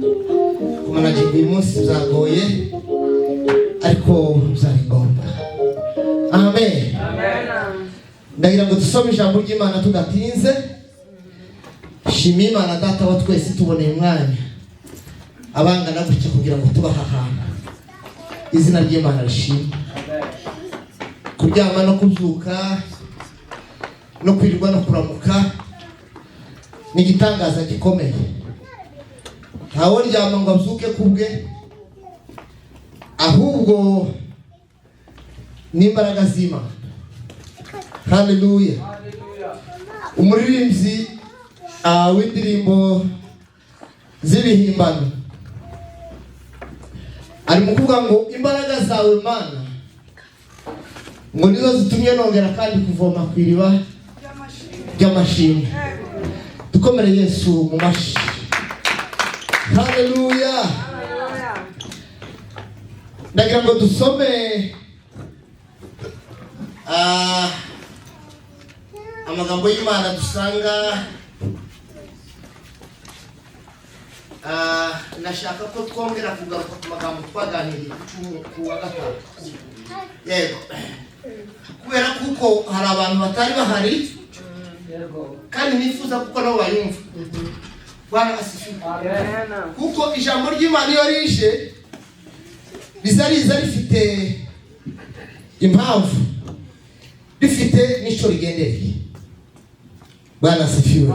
kumana jibi munsi zagoye ariko zarigomba. Amen. Amen. Ndagira ngo dusome ijambo ry'Imana tugatinze. Shimira Imana Data wa twese tuboneye umwanya abangana gutya kugira ngo tubahahana. Izina ry'Imana rishimwe. Kuryama no kuzuka no kwirirwa no kuramuka ni igitangaza gikomeye. Ntawe ryama ngo azuke kubwe, ahubwo n'imbaraga z'Imana. Haleluya. Umuririmbyi w'indirimbo z'ibihimbano ari mu kuvuga ngo imbaraga zawe Mana ngo nizo zitumye nongera kandi kuvoma ku iriba ry'amashimwe. Dukomere Yesu mu mashi. Haleluya. Ndagira ngo dusome amagambo y'Imana dusanga nashaka ko twongera kugaruka ku magambo twaganiriye ku wa gatatu. Yego. Kubera kuko hari abantu batari bahari kandi nifuza kuko nabo bayumva. Bwana asifiwe. Kuko ijambo ry'Imana iyo rije bizariza rifite impamvu, rifite n'icyo rigendereye. Bwana asifiwe.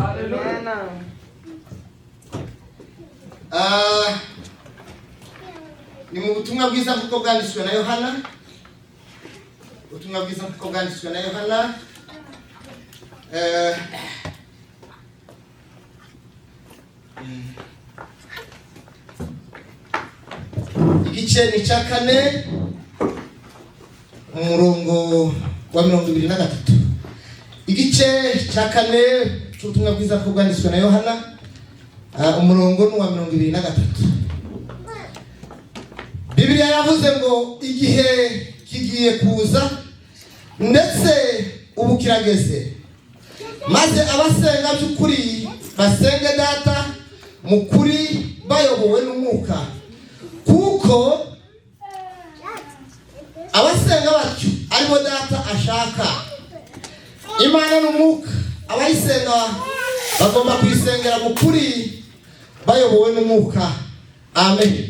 Ni mu butumwa bwiza kuko bwanditswe na Yohana. Ubutumwa bwiza kuko bwanditswe na Yohana. Igice ni cya 4 umurongo wa 23. Igice cya 4 cy'ubutumwa bwiza kuko bwanditswe na Yohana, umurongo wa 23. Bibiliya yavuze ngo igihe kigiye kuza ndetse ubu kirageze, maze abasenga by'ukuri basenge Data mu kuri bayobowe n'Umwuka, kuko abasenga batyo aribo Data ashaka. Imana n'Umwuka, abayisenga bagomba kuyisengera mu kuri bayobowe n'Umwuka. Amen.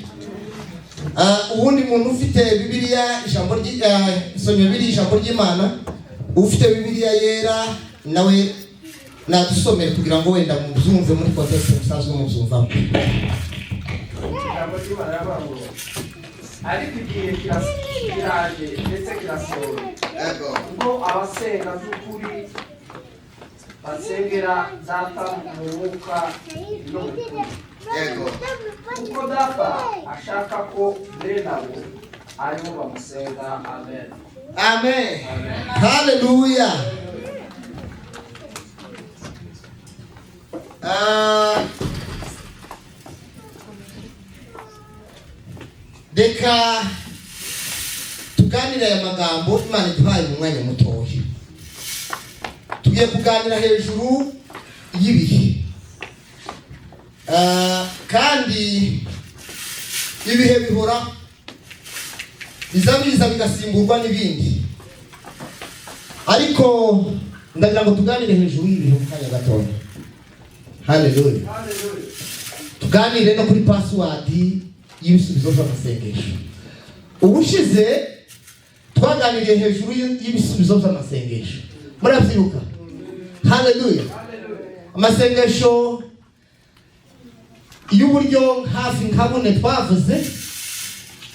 Ubundi muntu ufite Bibiliya ijambo ry'isomye biri ijambo ry'Imana, ufite Bibiliya yera nawe nadusomere kugira ngo wenda mubyumve muri context musanzwe mubyumvamo. Ijambo ry'Imana rabango ariko igihe kiraje ndetse kirasohoye. Yego. Ngo abasenga by'ukuri basengera Data mu Mwuka no mu kuri. Yego. Kuko Data ashaka ko bene abo aribo bamusenga. Amen. Amen. Haleluya. Deka tuganira aya magambo Imana iduhaye mu mwanya mutoya. Tugiye kuganira hejuru y'ibihe. Kandi ibihe bihora bizabiza bigasimburwa n'ibindi, ariko ndagira ngo tuganire hejuru y'ibihe mu kanya gatoya. Haleluya. Tuganire no kuri password y'ibisubizo by'amasengesho. Ubushize twaganiriye hejuru y'ibisubizo by'amasengesho, murabyibuka? Haleluya. Amasengesho y'uburyo hafi nkabone twavuze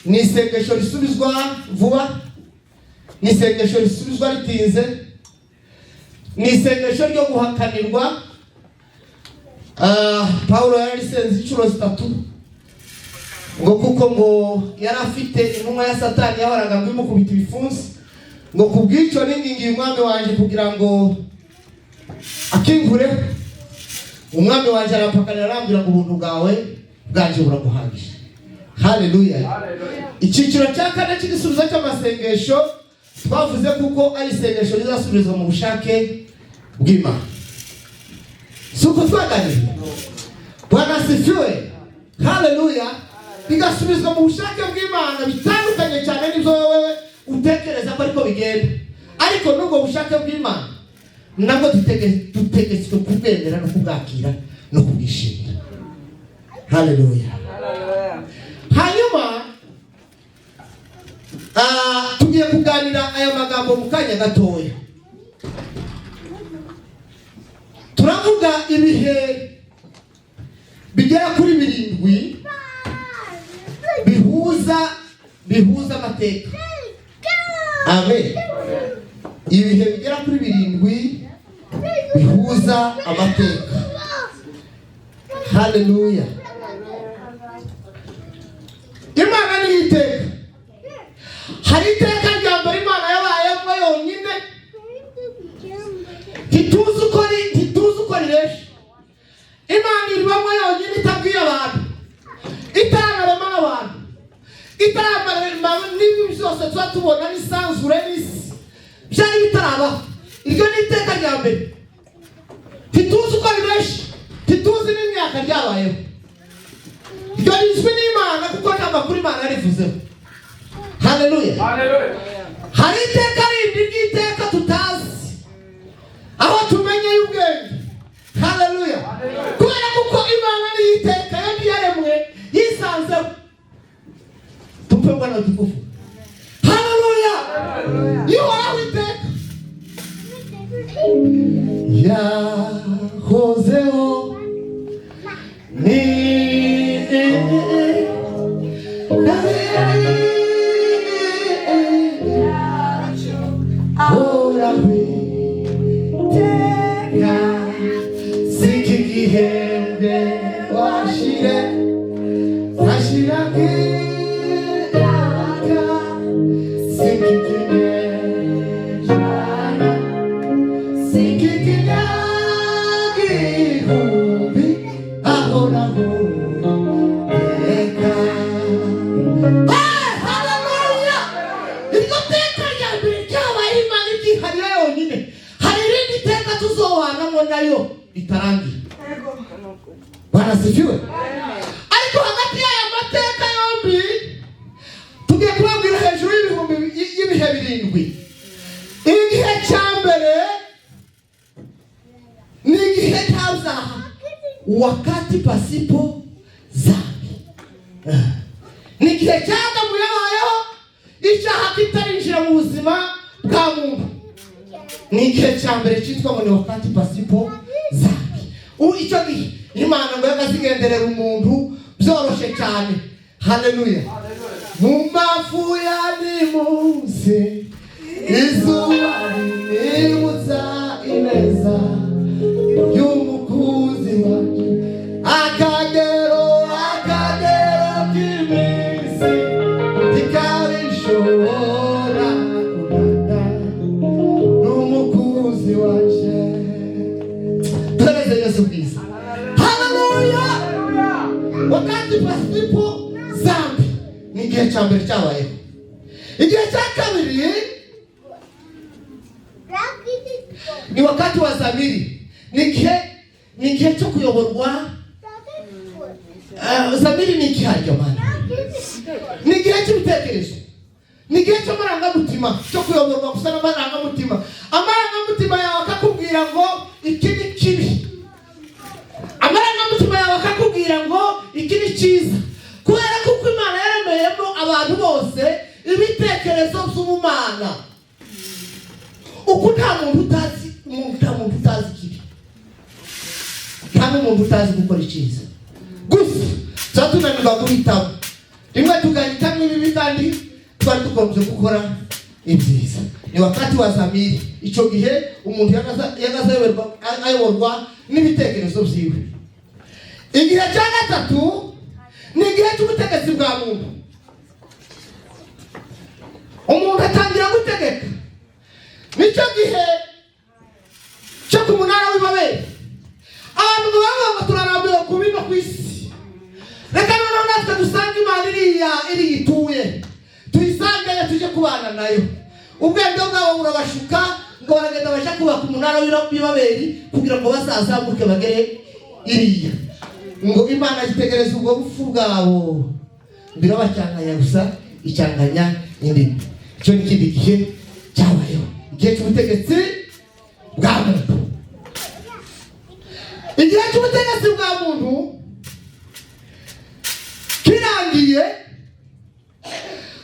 ni isengesho risubizwa vuba, ni isengesho risubizwa ritinze, ni isengesho ryo guhakanirwa. Paulo yarisenze inshuro 3 ngo kuko ngo yari afite intumwa ya Satani yahoraga ngo imukubita ibifunsi, ngo kubw'icyo ningingiye umwami wanje kugira ngo akingure. Umwami wanje arampakanira arambwira ngo ubuntu bwawe bwanje buraguhagije. Haleluya. Icyiciro cya 4 cy'igisubizo cy'amasengesho twavuze kuko ari isengesho rizasubizwa mu bushake bw'Imana. Suko twaganiriye. Bwana asifiwe. haleluya, bigasubizwa mu bushake bw'Imana bitandukanye cyane n'ibyo wowe utekereza ko ariko bigenda. Ariko nubwo bushake bw'Imana nabwo dutegetswe kubwemera no kubwakira no kubwishimira. Haleluya. Hanyuma tugiye kuganira aya magambo mu kanya gatoya. Turavuga ibihe bigera kuri 7 bihuza amateka. Amen. Ibihe bigera kuri 7 bihuza amateka. Haleluya. Imana ni iteka. Hari iteka rya mbere Imana yabayemo yonyine. Ntituzi uko riresha. Imana iribamo yonyine itabwiye abantu. Itararema n'abantu. Itararema n'ibintu byose tuba tubona n'isanzure n'isi. Byari bitarabaho. Iryo ni iteka rya mbere. Ntituzi uko riresha. Ntituzi n'imyaka ryabayeho. Iryo rizwi n'Imana kuko nta makuru Imana yarivuzeho. Haleluya. Hari iteka rindi ry'iteka tutazi, aho tumenye ubwenge. Haleluya. Kubera kuko Imana ni iteka yo yaremwe yisanzeho. Tupengwa na tukufu. Haleluya. Yuhoraho iteka yahozeho ni ora teka sikigihembe washire ashira kiraka sikigihembe sikigihumbi ahora teka. Haleluya. Iryo teka rya mbere ryabaye Imana igihariye yonyine. Hari irindi teka tuzobanamo nayo itarangira. Bwana sifiwe. Ariko hagati y'aya mateka yombi tugiye kubabwira hejuru y'ibihe 7. Igihe cya mbere ni igihe cyazaha wakati pasipo dhambi. Ni igihe cy'Adamu yabayeho icyaha kitarinjira mu buzima bwa muntu. Ni igihe cya mbere cyitwa ngo ni wakati pasipo dhambi. Icyo gihe Imana ngo yagazigenderera umuntu byoroshye cyane. Haleluya. Mu mafu ya nimunsi izuba rimutsa ineza y'umukuzi wacu akagero k'iminsi tikabishobora kugana n'umukuzi wacu. Tureze Yesu Kristo. Haleluya. Wakati pasipo dhambi ni igihe cya mbere cyabayeho. Igihe cya kabiri ni wakati wa zamiri. Ni igihe cyo kuyoborwa. Zamiri ni igihe jamani. Ni igihe cy'ibitekerezo. Ni igihe cy'amarangamutima cyo kuyoborwa gusa n'amarangamutima. Amarangamutima yawe akakubwira ngo iki ni kibi. Amarangamutima yawe akakubwira ngo iki ni cyiza. Kubera kuko Imana yaremeyemo abantu bose ibitekerezo by'ubumana. Uko nta muntu utazi kibi. Nta muntu utazi gukora icyiza. Gusa tuzatunanirwa guhitamo. Rimwe tugahitamo ibibi kandi twari dukomeze gukora ibyiza. Ni wakati wa zamiri. Icyo gihe umuntu yagazayoborwa n'ibitekerezo byiwe. Igihe cya gatatu ni igihe cy'ubutegetsi bwa muntu. Umuntu atangira gutegeka. Nicyo gihe cyo ku munara w'Ibabeli. Abantu bavuga ngo turarambiwe ku bino ku isi. Reka noneho natwe dusange Imana iri ituye. Tuyisange tujye kubana nayo. Ubwenge bwabo burabashuka ngo baragenda bajya kubaka umunara w'Ibabeli kugira ngo bazazamuke bagere iriya. ngo Imana itegereza ubwo bupfu bwabo birabacyanganya gusa icyanganya indimi. Icyo ni ikindi gihe cyabayeho, igihe cy'ubutegetsi bwa muntu. Igihe cy'ubutegetsi bwa muntu kirangiye,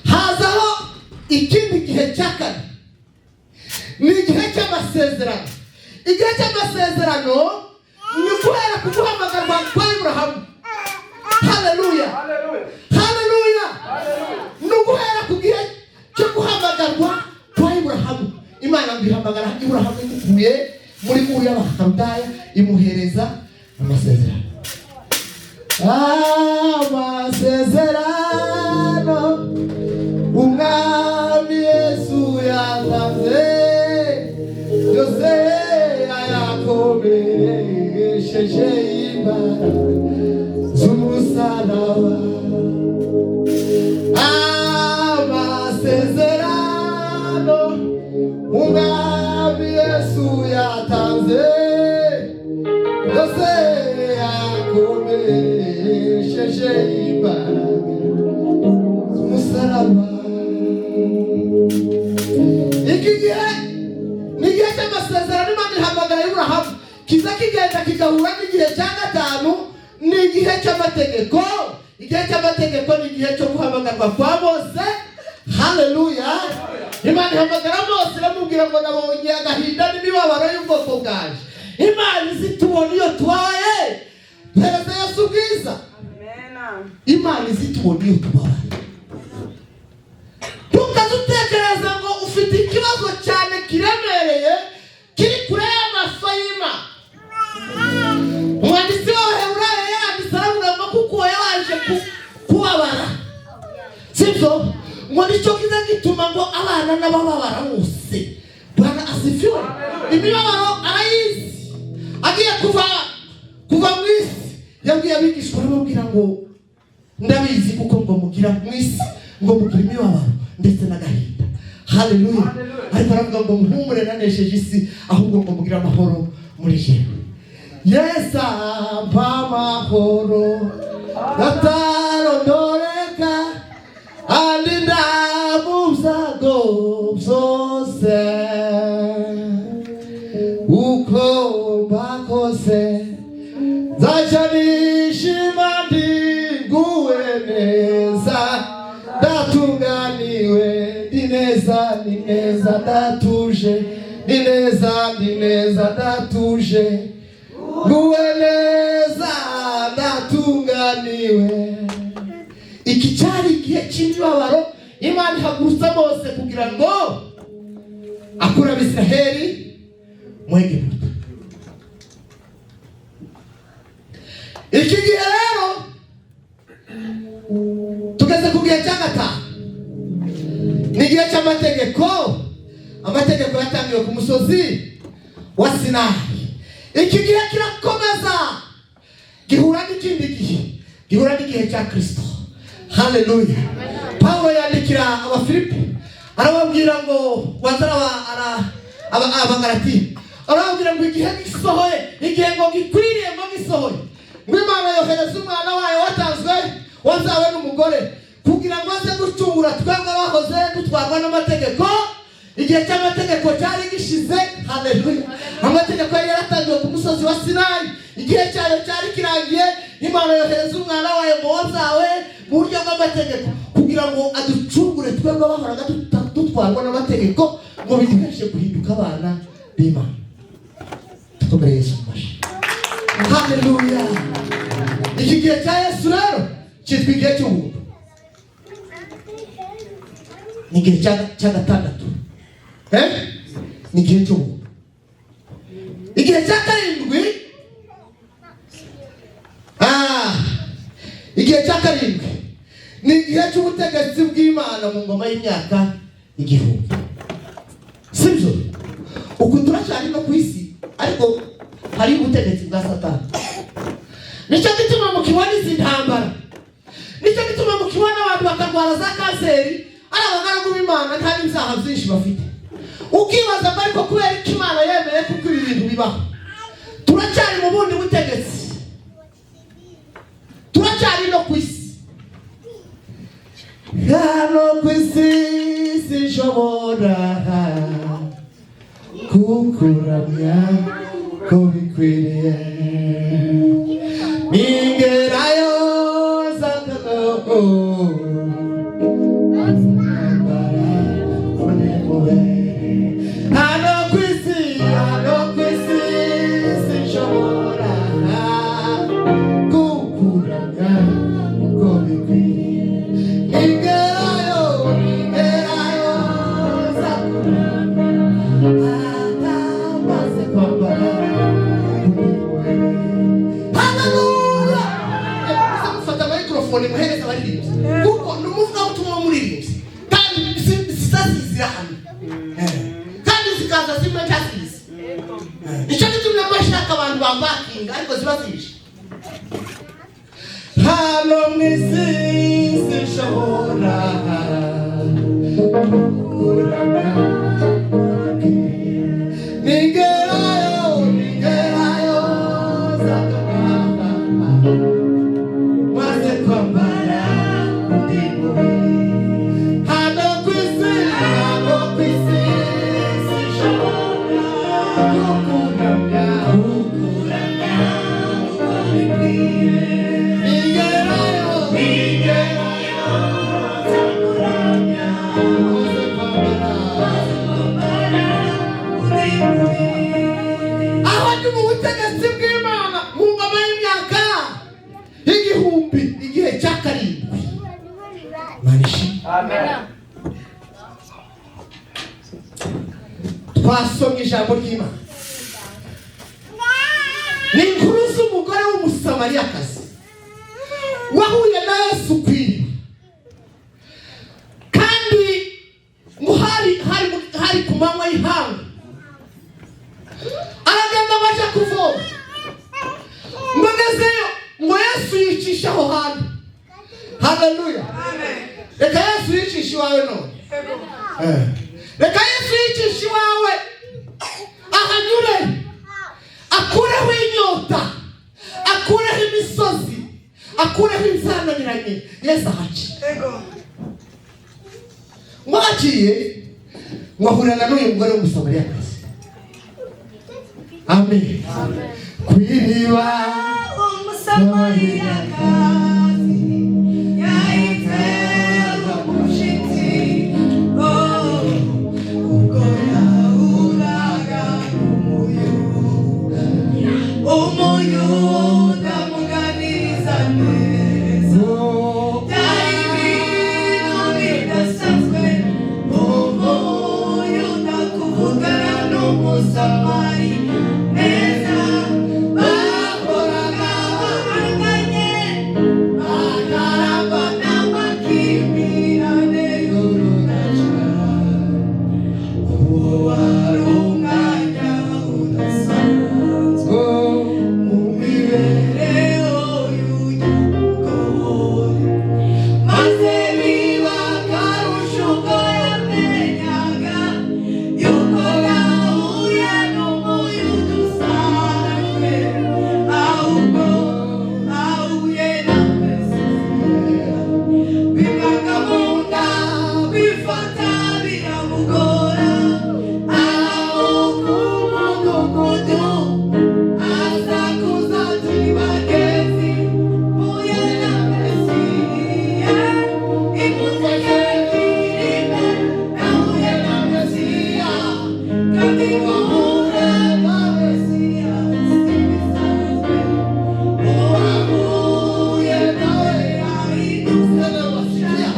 hazaho ikindi gihe cya kane, ni igihe cy'amasezerano. Igihe cy'amasezerano ni guhera ku guhamagarwa kwa Aburahamu. Haleluya, haleluya. Ni guhera ku gihe cyo guhamagarwa kwa Aburahamu. Imana ihamagara Aburahamu imukuye muri Uri y'Abakaludaya imuhereza amasezerano. Amasezerano Umwami Yesu yatanze yose ayakomeresheje imbaraga z'umusaraba. Amasezerano Umwami Yesu yatanze yose ayakomeresheje imbaraga z'umusaraba. Iki gihe ni igihe cy'amasezerano. Imana ihamagara Aburahamu, kiza kigenda kigahura n'igihe cya gatanu, ni igihe cy'amategeko. Igihe cy'amategeko ni igihe cyo guhamagarwa kwa Mose. Haleluya. Imana ihamagara Mose iramubwira ngo nabonye agahinda n'imibabaro y'ubwoko bwaje. Imana izi tubona iyo tubaye duhereza Yesu ubwiza. Imana izi tubona iyo tubaye. Tukazutekereza ngo ufite ikibazo cyane kiremereye kiri kure y'amaso y'Imana. Umwanditsi w'Abaheburayo yanditse aravuga ngo kuko yaje kubabara, sibyo? Ngo nicyo kiza gituma ngo abana n'abababara bose. Bwana asifiwe. Imibabaro arayizi. Agiye kuva mu isi yabwiye abigishwa aramubwira ngo ndabizi kuko ngo mugira mu isi ngo mugira imibabaro ndetse n'agahinda. Haleluya. Ariko aravuga ngo muhumure nanesheje isi, ahubwo ngo mugira amahoro muri jewe. Yesu ampa amahoro atarondoreka, alinda mu byago byose. Uko mbakoze nzajya nishima ndiguwe neza, ndatunganiwe ndi neza ndatuje, ndi neza ndatuje, nguwe neza ndatunganiwe. Iki cyari igihe cy'imibabaro. Imana ihagurutsa Mose kugira ngo akure Abisiraheli mu Egiputa. Iki gihe rero tugeze ku gihe cya gatanu, ni igihe cy'amategeko. Amategeko yatangiwe ku musozi wa Sinayi. Iki gihe kirakomeza gihura n'ikindi gihe, gihura n'igihe cya Kristo. Haleluya. Paulo yandikira Abafilipi arababwira ngo Abagalatiya, arababwira ngo igihe gisohoye, igihe ngo gikwiriye ngo gisohoye, ngo Imana yohereza umwana wayo watanzwe wazawe n'umugore kugira ngo aze gucungura twebwe abahoze dutwarwa n'amategeko. Igihe cy'amategeko cyari gishize. Haleluya. Amategeko yari yaratangiwe ku musozi wa Sinayi. Igihe cyayo cyari kirangiye. Imana yohereza umwana wayo ngo wazawe mu buryo bw'amategeko kugira ngo aducungure twebwe abahoraga dutwarwa n'amategeko, ngo biduheshe guhinduka abana b'Imana. Tukomere Yesu mashi. Haleluya. Iki gihe cya Yesu rero cyitwa igihe cy'ubuntu. Ni igihe cya gatandatu. Ni igihe cy'ubuntu. Igihe cya karindwi, igihe cya karindwi ni igihe cy'ubutegetsi bw'Imana mu ngoma y'imyaka igihumbi. Sibyo? Uku turacyari no ku isi, ariko hari ubutegetsi bwa Satani. Nicyo gituma mukibona izi ntambara, nicyo gituma mukibona abantu bakarwara za kanseri ari abagaragu b'Imana nta n'ibyaha byinshi bafite. Ukibaza ngo ariko kubera ko Imana yemeye kuko ibi bintu bibaho, turacyari mu bundi butegetsi. turacyari no ku isi. Hano ku isi sinshobora kukuramya ko bikwiriye. Ningerayo zakano hano ku isi sinshobora kukuramya ko bikwiriye. Ningerayo zakano atamaze kwambara. Muhereza abaririmbyi kuko numuvuga ubutumwa w'umuririmbyi kandi zizazizira hano kandi zikaza zimwe ntasize. Icyo gitumye bashaka abantu bambakinga ariko ziba zije. Hano mu isi sinshobora kukuramya. Ningerayo zakana kwambara ndimwe. Hano ku isi sinshobora kukuramya uko bikwiye. Ningerayo zakuramya kwambara ndimwe. Aho ndi mu butegetsi bw'Imana mu ngoma y'imyaka igihumbi igihe cya karindwi. Manishi. Amen. Twasomye ijambo ry'Imana. Ni inkuru z'umugore w'umusamariyakazi wahuye na Yesu kwiriwe, kandi ngo hari ku manywa y'ihanga. Aragenda baje kuvoma, mbagezeyo ngo Yesu yicisha aho hantu. Haleluya. Amen. Reka Yesu yicisha iwawe none. Reka Yesu yicisha iwawe ahanyure, akureho inyota, akureho imisozi, akureho inzananiranye. Yesu ahaci. Mwaciye mwahurana n'uyu mugore w'umusamariyakazi. Amen. Kwiriba umusamariyakazi yahitera umushitsi kuko yahuraga umuyuda muganiriza neza. Byari ibintu bidasanzwe umuyuda kuvugana n'umusamari neza. Bakoraga bahanganye bakaramba n'amakimbirane y'urudaca. Uwo wari umwanya udasanzwe mu mibereho y'umugore, maze biba akarusho ubwo yamenyaga yuko yahuye n'umuyuda usanzwe, ahubwo ahuye na Mesiya. Bibaga mu nda bifata biramugora, aramuka umudugudu aza kuza ati bagenzi mpuye na Mesiya. Imuseke irime nahuye na Mesiya, kandi guhura na Mesiya si bisanzwe. Uwahuye nawe yahindutse n'abashyira.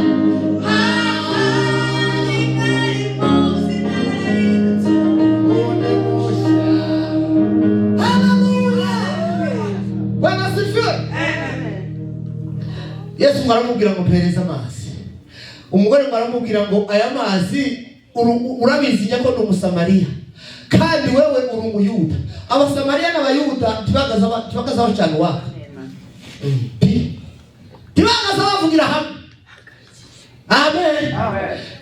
Ahari mwari muzi narahindutse ubundi bushya. Haleluya. Bwana asifiwe. Yesu aramubwira ngo mpereza amazi. Umugore aramubwira ngo aya mazi urabizi nyako ni umusamariya, kandi wewe uri umuyuda. Abasamariya n'abayuda tibagaza bacana waka. Tibagaza bavugira hamwe. Amen.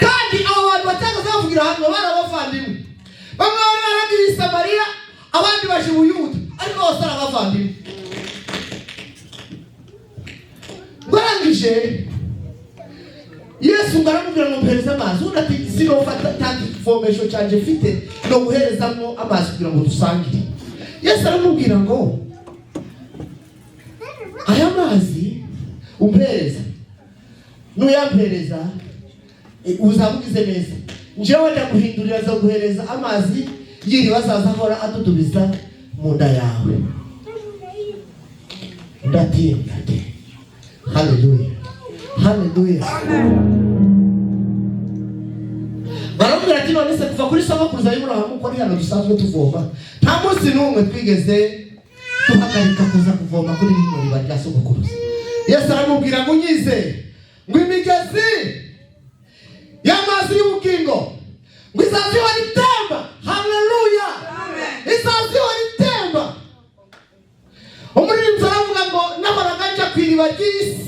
Kandi abo bantu batagaza bavugira hamwe bari abavandimwe. Bamwe bari baragiye i Samariya, abandi baje i Buyuda, ariko bose ari abavandimwe. arangije Yesu ngaramubwira ngo mpereza amazi. Undi ati sinofata tangi formation cyanje mfite no guherezamo amazi kugira ngo dusangire. Yesu aramubwira ngo aya mazi umpereza nuyampereza uzamugize neza. Njewe ndaguhindurira zo guhereza amazi yiri bazaza hora adudubiza mu nda yawe. Ndatinda. Hallelujah. Hallelujah. Barambwira ati none se kuva kuri sogokuruza y'Aburahamu ko hano dusanzwe tuvoma nta munsi n'umwe twigeze tuhagarika kuza kuvoma kuri rino riba rya sogokuruza. Yesu aramubwira ngo nyize ngo imigezi y'amazi y'ubugingo ngo izaziho ritemba. Hallelujah. Izaziho ritemba. Umuririmbyi aravuga ngo nahoraga njya ku iriba ry'isi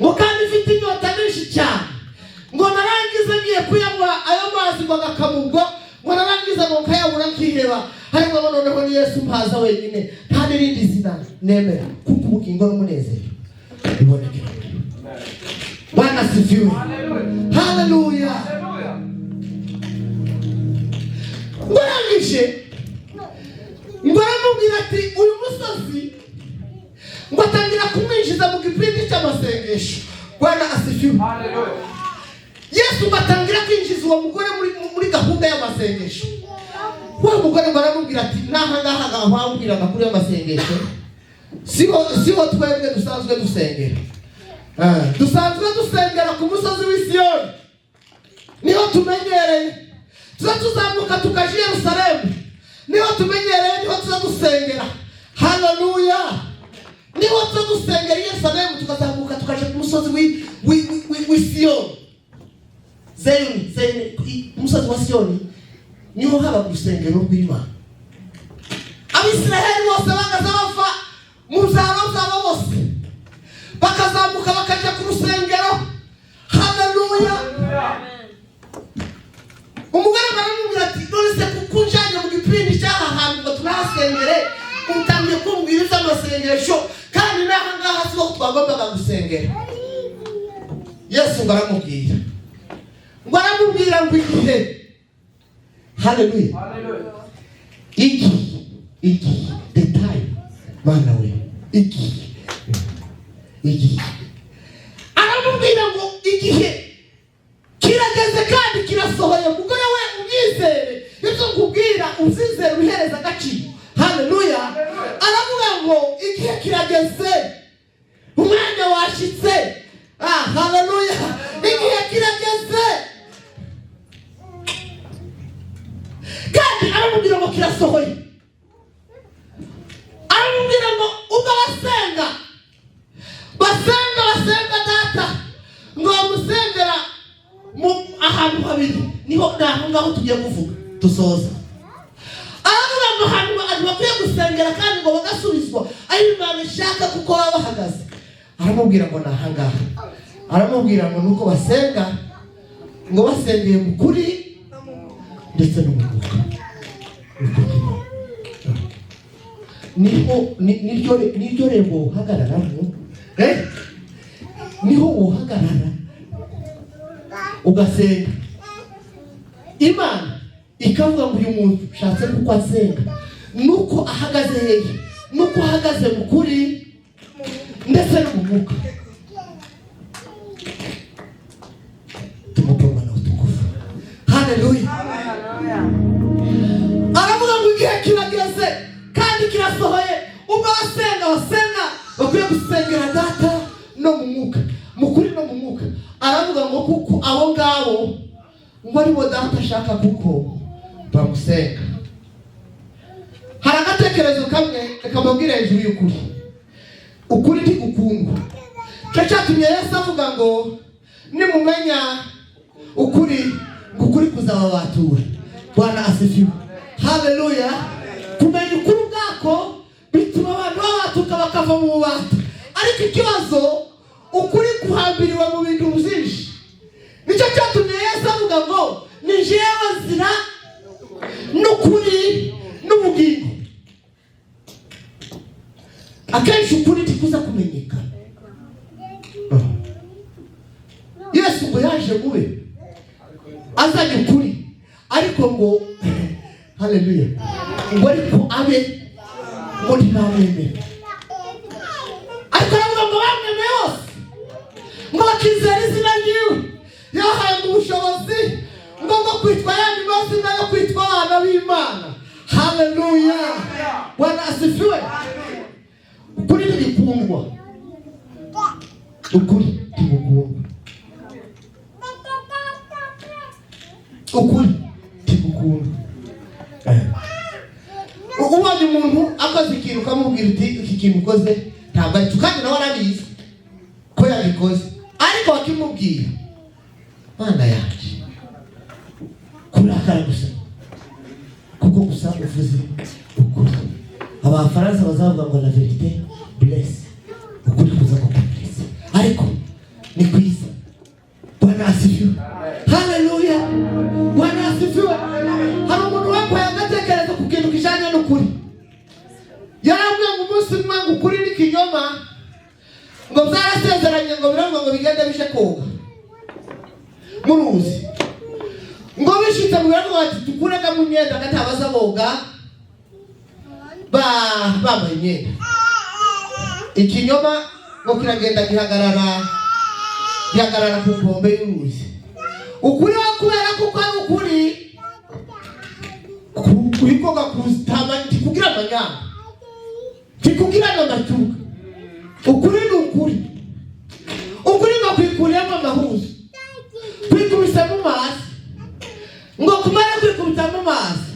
ngo kandi mfite inyota nyinshi cyane ngo narangize ngiye kuyanywa ayo mazi ngo agakamubwo ngo narangize ngo nkayabura nkiheba ariko ngo noneho ni Yesu mpaza wenyine nta n'irindi zina nemera kuko ubugingo n'umunezero bibonekera. Bwana asifiwe. Hallelujah. Ngurangije ngo aramubwira ati uyu musozi ngo atangira kumwinjiza mu gipindi cy'amasengesho. Bwana asifiwe. Yesu batangira kwinjiza uwo mugore muri gahunda y'amasengesho. Wa mugore baramubwira ati nahangaha ngahambira amakuru y'amasengesho siho twebwe dusanzwe dusengera. Dusanzwe dusengera ku musozi w'Isiyoni niho tumenyereye. Tuzamuka tukaje Yerusalemu niho tumenyereye, niho tuzadusengera. Hallelujah. Niho tuzadusengera Yerusalemu tukazamuka tukaje ku musozi w'Isiyoni. Zeyuni, umusozi wa Siyoni niho haba urusengero rw'Imana. Abisiraheli bose bagaza bava mu byaro byabo bose bakazamuka bakajya ku rusengero. Hallelujah. Umugore baramubwira ati none se kukunjanye mu gipindi cy'aha hantu ngo tunahasengere utangiye kumbwira iby'amasengesho kandi naha ngaha siho twagombaga gusengera. Yesu baramubwira ngo igihe. Hallelujah. Iki the time mana we iki aramubwira ngo igihe kirageze kandi kirasohoye. Mugore we unyizere ibyo nkubwira uzizere ubihereza agaciro. Hallelujah. Aravuga ngo igihe kirageze umwanya washitse. Hallelujah. Igihe kirageze kandi aramubwira ngo kirasohoye. Aramubwira ngo ubwo basenga data ngo bamusengera mu ahantu habiri niho ngaho tugiye kuvuga dusoza. Aravuga ngo ahantu bakwiye gusengera kandi ngo bagasubizwa ari Imana ishaka kuko baba bahagaze. Aramubwira ngo nahangaha. Aramubwira ngo nuko basenga ngo basengeye mu kuri ndetse no mu mwuka. Niryo rebo uhagararamo. Niho uhagarara ugasenga. Imana ikavuga ngo uyu muntu ushatse kuko asenga nuko ahagaze hehe, nuko ahagaze mu kuri ndetse no mu mwuka. Tumupoma na utukufu. Hallelujah. Aravuga ngo igihe kirageze kandi kirasohoye ubwo basenga bakwiye gusengera data no mu mwuka, mu kuri no mu mwuka. Aravuga ngo kuko abo ngabo ngo ari bo data ashaka kuko bamusenga. Hari agatekerezo kamwe kamubwira hejuru y'ukuri. Ukuri ntigukundwa. Cyatumye Yesu avuga ngo nimumenya ukuri kuzababatura. Bwana asifiwe. Hallelujah. Kumenya ukuri bwako bituma abantu babatuka bakava mu bubata. Ariko ikibazo ukuri kuhambiriwe mu bintu byinshi. Nicyo cyatumye Yesu avuga ngo ni jewe nzira n'ukuri n'ubugingo. Akenshi ukuri ntikuza kumenyekana. Yesu ngo yaje mube azanye ukuri, ariko ngo haleluya, ngo ariko abe ngo ntibamwemere. Ariko aravuga ngo bamwemeye bose, ngo bakizera izina ryiwe, yahaye ubushobozi ngo kwitwa yandi mazina yo kwitwa abana b'Imana. Haleluya, Bwana asifiwe. Ukuri ntigikundwa, ukuri ntigikundwa, ukuri ntigikundwa. Ubonye umuntu akoze ikintu ukamubwira uti iki kintu ukoze ntabwo ari cyo, kandi nawe arabizi ko yabikoze, ariko wakimubwira Mana yanjye kurakara gusa, kuko gusa uvuze ukuri. Abafaransa bazavuga ngo la vérité blesse, ukuri kuza kukublessa, ariko ni kwiza. Bwana asifiwe. Haleluya, Bwana asifiwe. Hari umuntu wako yagatekereza ku kintu kijanye n'ukuri, yarambwiye ngo umunsi umwe ngo ukuri n'ikinyoma ngo byarasezeranye ngo birango ngo bigende bishe koga muruzi, ngo bishitse mu birango bati tukurega mu myenda katabaza boga bambaye imyenda. Ikinyoma ngo kiragenda gihagarara ku nkombe y'uruzi. Ukuri wa kubera kuko ari ukuri kurikoga kuzitama kugira amanyanga, kikugira n'amatuka. Ukuri ni ukuri, ukuri ngo kwikuriyemo amahuzo, kwikubisa mu mazi, ngo kumara kwikubita mu mazi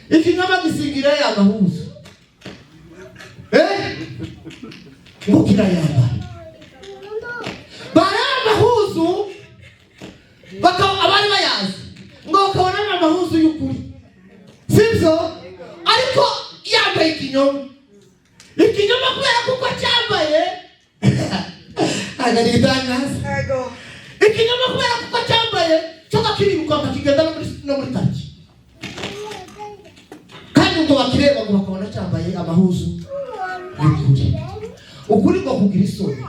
ikinyoma gisingira ya mahuzo, ngo kirayamba bara amahuzo bakaba abari bayazi ngo bakabona amahuzo y'ukuri, sibyo? Ariko yambaye ikinyoma kubera kuko cyambaye agaridangaza, ikinyoma kubera kuko cyambaye cyo kiribuka bakigenda no muri taki, kandi ngo bakireba ngo bakabona cyambaye amahuzo y'ukuri. Ukuri ngo kugira isoni,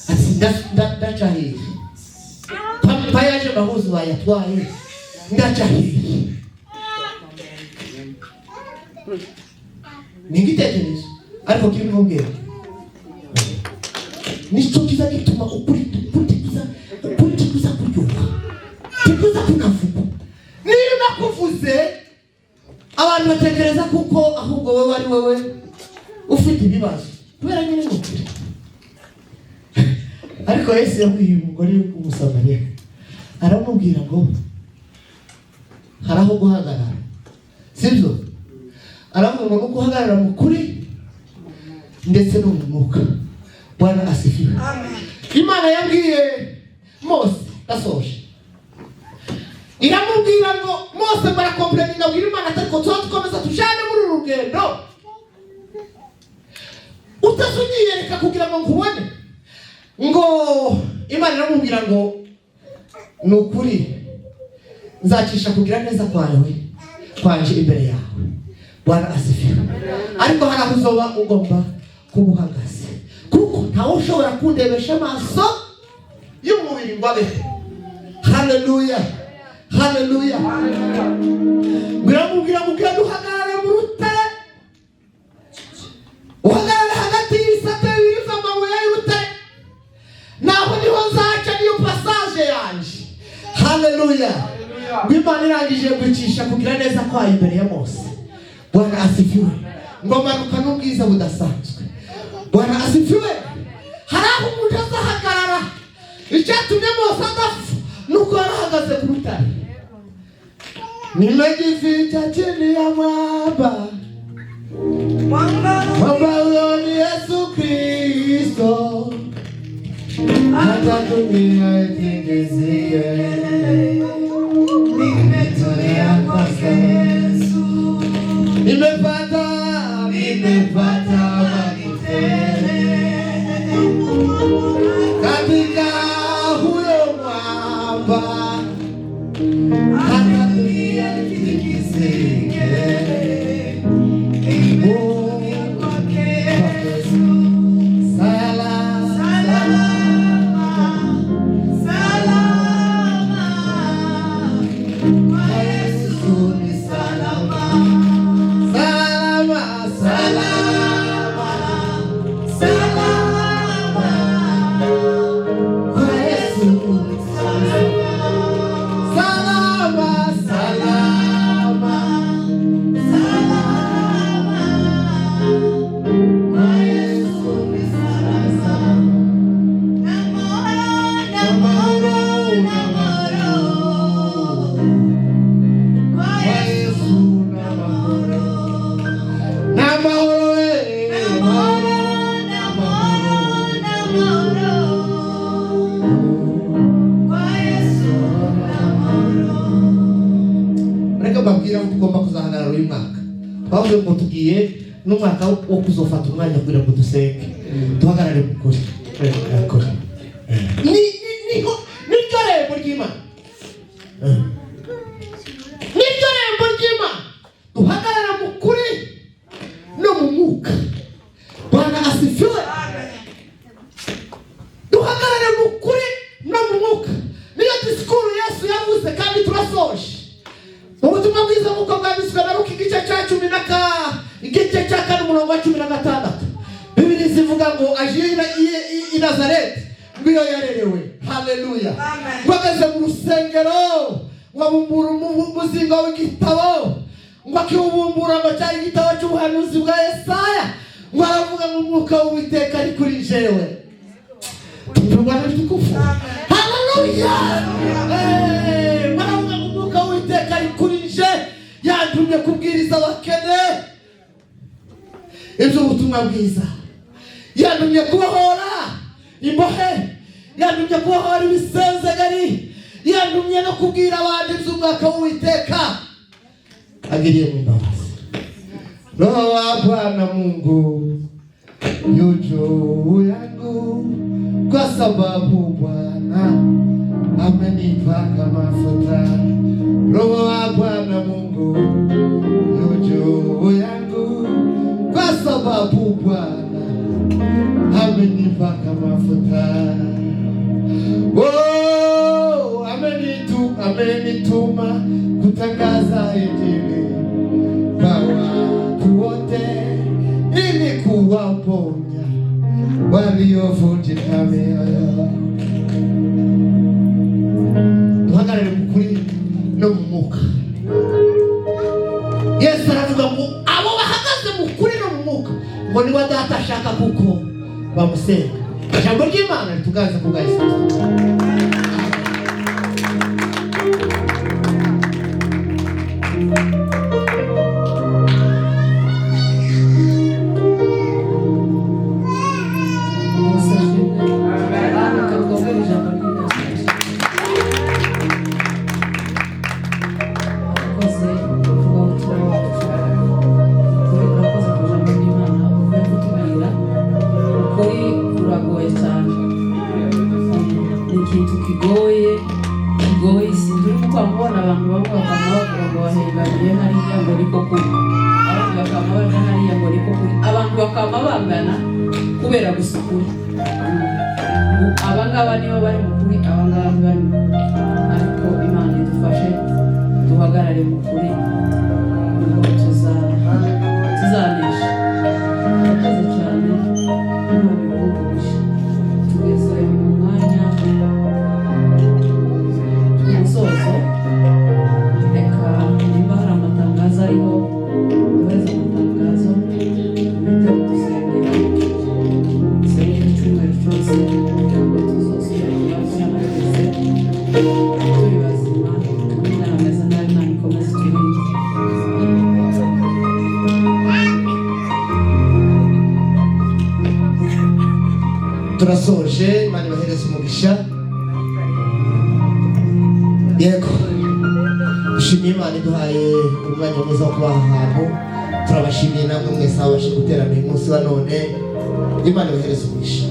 ati ndacahiye papa yaje amahuzo bayatwaye, ndacahiye. Ningitekerezo ariko kiri mwongera nicho kiza gituma ukuri kuza kuryoha, kuza kunavuga. Niyo nakuvuze abantu batekereza kuko ahubwo wowe ari wowe ufite ibibazo kubera nyine n'ukuri. Ariko Yesu yabwiye umugore w'Umusamariya, aramubwira ngo haraho guhagarara, sibyo? Aravuga ngo guhagarara mu kuri ndetse no mu mwuka. Bwana asifiwe. Amen. Imana yabwiye Mose gasoje, iramubwira ngo Mose barakompleni ngabwira Imana atari ko tukomeza tujane muri urugendo, utasugiye reka kugira ngo nkubone. Ngo Imana iramubwira ngo nukuri nzacisha kugira neza kwawe kwanje imbere yawe. Bwana asifiwe. Ariko haraho uzoba ugomba kubuhagaze, kuko ntawe ushobora kundebesha amaso y'umubiri ngo abe. Haleluya, haleluya. Biramubwira ngo ugende uhagarare mu rutare, uhagarare hagati y'ibisate bibiri by'amabuye y'urutare, naho niho nzaca, niyo passage yanje. Haleluya. Imana irangije gucisha kugira neza kwayo imbere ya Mose. Bwana asifiwe. Ngo manuka n'ubwiza budasanzwe. Bwana asifiwe. Haraho umuntu azahagarara, icyatumye Mose adapfa nuko yarahagaze ku rutare. Nimejificha chini ya mwamba, mwamba huyo ni Yesu Kristo, hata dunia itingizike, nimetulia kwake Yesu. Nimepata amani tele katika huyo mwamba, hata dunia itikisike, nimetulia kwake Yesu. Salama, salama, salama. bavuze ngo tugiye n'umwaka wo kuzofata umwanya kugira ngo dusenge duhagarare mu kuri niryo rembo ry'Imana duhagarara mu kuri no mu mwuka. Bwana asifiwe. Duhagarare mu kuri no mu mwuka. Niyo disikuru Yesu yavuze kandi turasoje. Ubutumwa bwiza nk'uko bwanditswe na Luka igice cya 10 igice cya 4:16. Bibiri zivuga ngo aje i Nazareti ngiyo yarerewe. Haleluya. Bageze mu rusengero wabumbura umuzingo w'igitabo ngo akibumbura ngo cyari igitabo cy'ubuhanuzi bwa Yesaya ngo aravuga ngo umwuka w'Uwiteka ari kuri jewe. Tubona tukufu. Haleluya. Maravuga ngo umwuka w'Uwiteka ari kuri je yantumye kubwiriza abakene ibyo ubutumwa bwiza, yantumye kubohora imbohe, yantumye kubohora ibisenzegari, yantumye no kubwira abandi iby'umwaka w'Uwiteka agiriye mu mbabazi. Roho wa Bwana Mungu yu juu yangu, kwa sababu Bwana amenipaka mafuta. Roho wa Bwana Mungu yu juu yangu, kwa sababu Bwana amenipaka mafuta. Oh, amenituma kutangaza Injili kwa watu wote, ili kuwaponya waliovunjika mioyo. Duhagarare mu kuri no mu mwuka. Yesu aravuga ngo abo bahagaze mu kuri no mu mwuka ngo niba data ashaka kuko bamusenga. Ijambo ry'Imana rituganza ku bwa Yesu. Abangaba nibo bari mu kuri, abangaba bari mu kuri, ariko Imana idufashe duhagarare mu kuri ngo tuzanesha. Murakoze cyane Imana ibumvishe. Tugeze mu mwanya w'umusozo. Reka nimba hari amatangazo ariho duheze amatangazo bite dusengera icyumweru cyose kugira ngo tuzosubire turi bazima n'ameza nabi Imana ikomeze turinde. Turasoje, Imana ibahereze umugisha. Yego, dushimiye Imana iduhaye umwanya mwiza wo kuba aha hantu. Turabashimiye namwe mwese abashe guterana uyu munsi wa none. Imana ibahereze umugisha.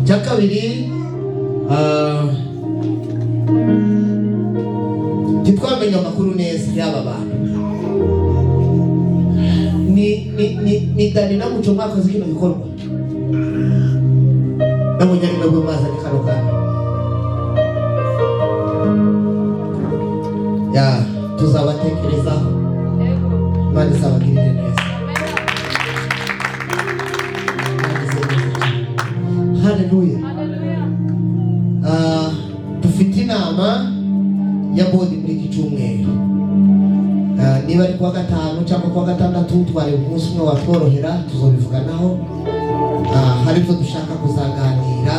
Cya kabiri, ntitwamenye amakuru neza y'aba bantu. Ni Dani na Muco mwakoze kino gikorwa. Namunyari nabwo mwazanye kano kantu. Ya, tuzabatekerezaho. Imana izabagirire neza. Haleluya. Dufite inama ya bodi muri iki cyumweru. Niba ari kuwa gatanu cyangwa kuwa gatandatu twari umunsi umwe watworohera tuzobivuganaho. Hari ibyo dushaka kuzaganira,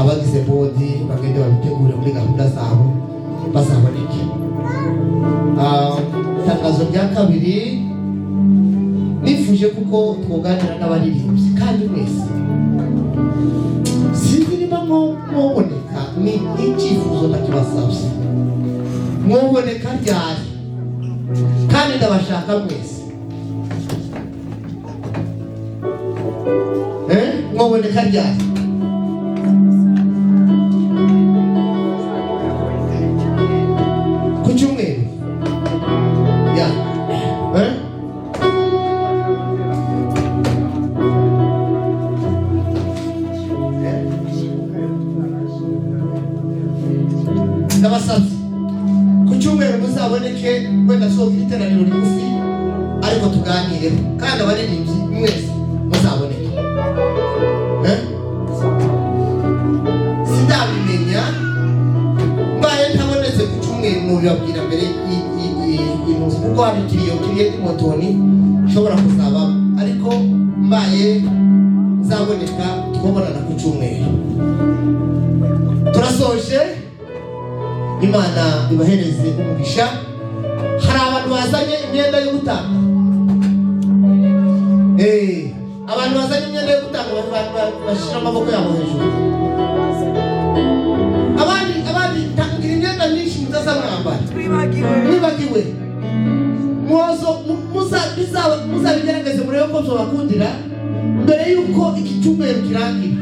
abagize bodi bagende babitegure muri gahunda zabo bazaboneke. Itangazo rya kabiri, nifuje kuko twoganira n'abaririmbyi kandi mwese sinzi niba mwoboneka, ni icyifuzo ndakibasabye mwoboneka ryari kandi ndabashaka mwese. uzoboneka ryari? Ku cyumweru ya ndabasabye ku cyumweru muzaboneke wenda sohoka iteraniro rigufi ariko tuganireho kandi abaririmbyi mwese muzaboneke. Sindabimenya mbaye ntabonetse ku cyumweru mubibabwira mbere y'intuzi kuko hari kiriye motoni ishobora kuzaba ariko mbaye nzaboneka twabonana ku cyumweru. Turasoje, Imana ibahereze umugisha. Hari abantu bazanye imyenda yo gutanga, abantu bazanye imyenda yo gutanga bashira amaboko yabo hejuru. Abandi tangira imyenda myinshi mutazamwambara mwibagiwe. Muzabigerageze murebe ko tubakundira mbere y'uko iki cyumweru kirangira,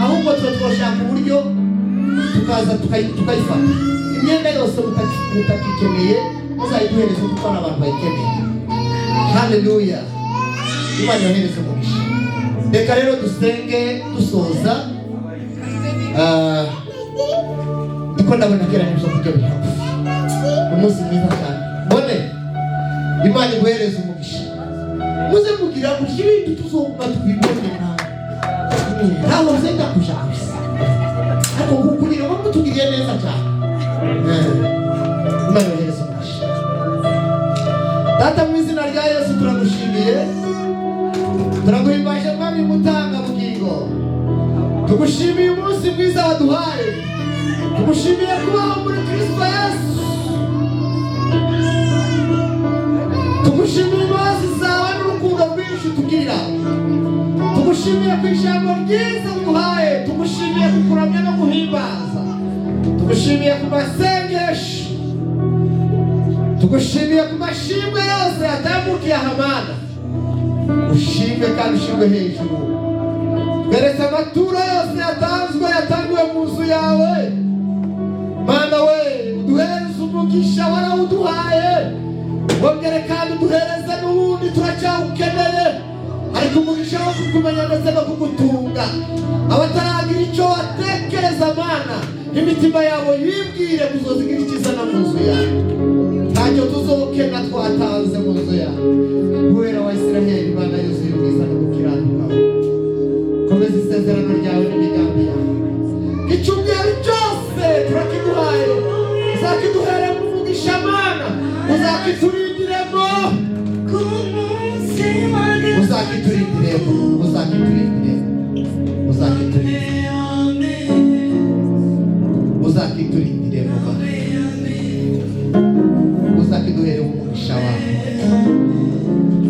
ahubwo twashaka uburyo tukaza tukayifata. Imyenda yose mutakikeneye muzayiduhereze kuko ari abantu bayikeneye. Haleluya, Imana yohereze umugisha. Reka rero dusenge dusoza. Niko ndabona kera n'ibyo kurya biri hafi. Umunsi mwiza cyane bone, Imana iguhereze umugisha. Muze kugira ngo ibintu tuzoba tubibone ntabwo nzenda kujabuza ariko kugira ngo mutugiriye neza cyane. Imana yohereze umugisha. Data, mu izina rya Yesu turagushimiye, turaguhimbaje Mwami mutanga bugingo. Tugushimiye umunsi mwiza waduhaye, tugushimiye kubaho muri Kristo Yesu, tugushimiye imbabazi zawe n'urukundo rwinshi tugira, tugushimiye ku ijambo ryiza uduhaye, tugushimiye kukuramya no guhimbaza, tugushimiye ku masengesho, tugushimiye ku mashimwe yose yatambukiye ahamana. Ushimwe kandi ushimwe hejuru. Tweretse amaturo yose yatangiwe mu nzu yawe. Mana we, uduhereze umugisha warawuduhaye, wongere kandi uduhereze n'ubundi turacyawukeneye, ariko umugisha wo kukumenya ndetse no kugutunga. Abataragira icyo batekereza Mana, imitima yabo yibwire kuzozigira ikizana mu nzu yawe. Ntacyo tuzokena twatanze mu nzu yawe. Guhera wa Isiraheli, Mana yuzuye ubwiza no gukiranuka. Komeza isezerano ryawe n'imigambi yawe. Icyumweru cyose turakiguhaye, uzakiduhere mu mugisha Mana, uzakiturindiremo, uzakiturindiremo, uzakiturindiremo, uzakiduhere mu mugisha wawe.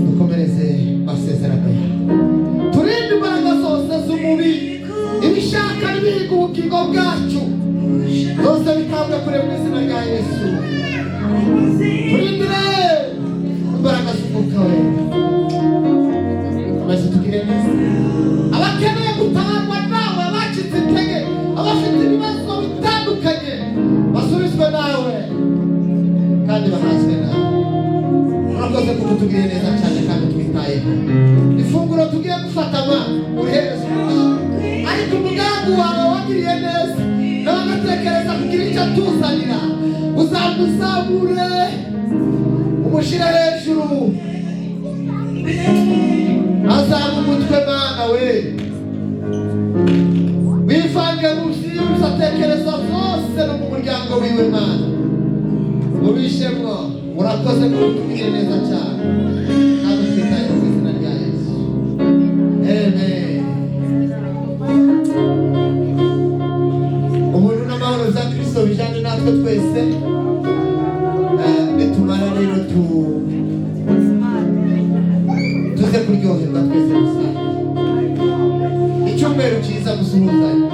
Dukomereze masezerano yawe. Turinde imbaraga zose z'umubiri, ibishaka n'ibihiga ubugingo bwacu, zose bitabwe kure mu izina rya Yesu. Turindire imbaraga z'umwuka wera, maze tugire neza. Abakeneye gutabarwa nawe, abacitse intege, abafite ibibazo bitandukanye, basubizwe nawe kandi bahazwe nawe. Urakoze kuko tugire neza cyane kandi twitayeho. Ifunguro tugiye gufata urihereze umugisha, ariko umugambi wawe wagiriye neza, nawe agatekereza kugira icyo atuzanira, uzamuzamure umushyire hejuru, azaba umutwe Mana we. Wivange mu by'ibyo atekereza byose no mu muryango wiwe Mana, ubishemwo. Urakoze kuko tugire neza cyane kandi twitayeho mu izina rya Yesu. Amen. Ubuntu n'amahoro za Kristo bijyane natwe twese. Nitumara rero tuze kuryoherwa twese gusa. Icyumweru cyiza gusuhuzanya.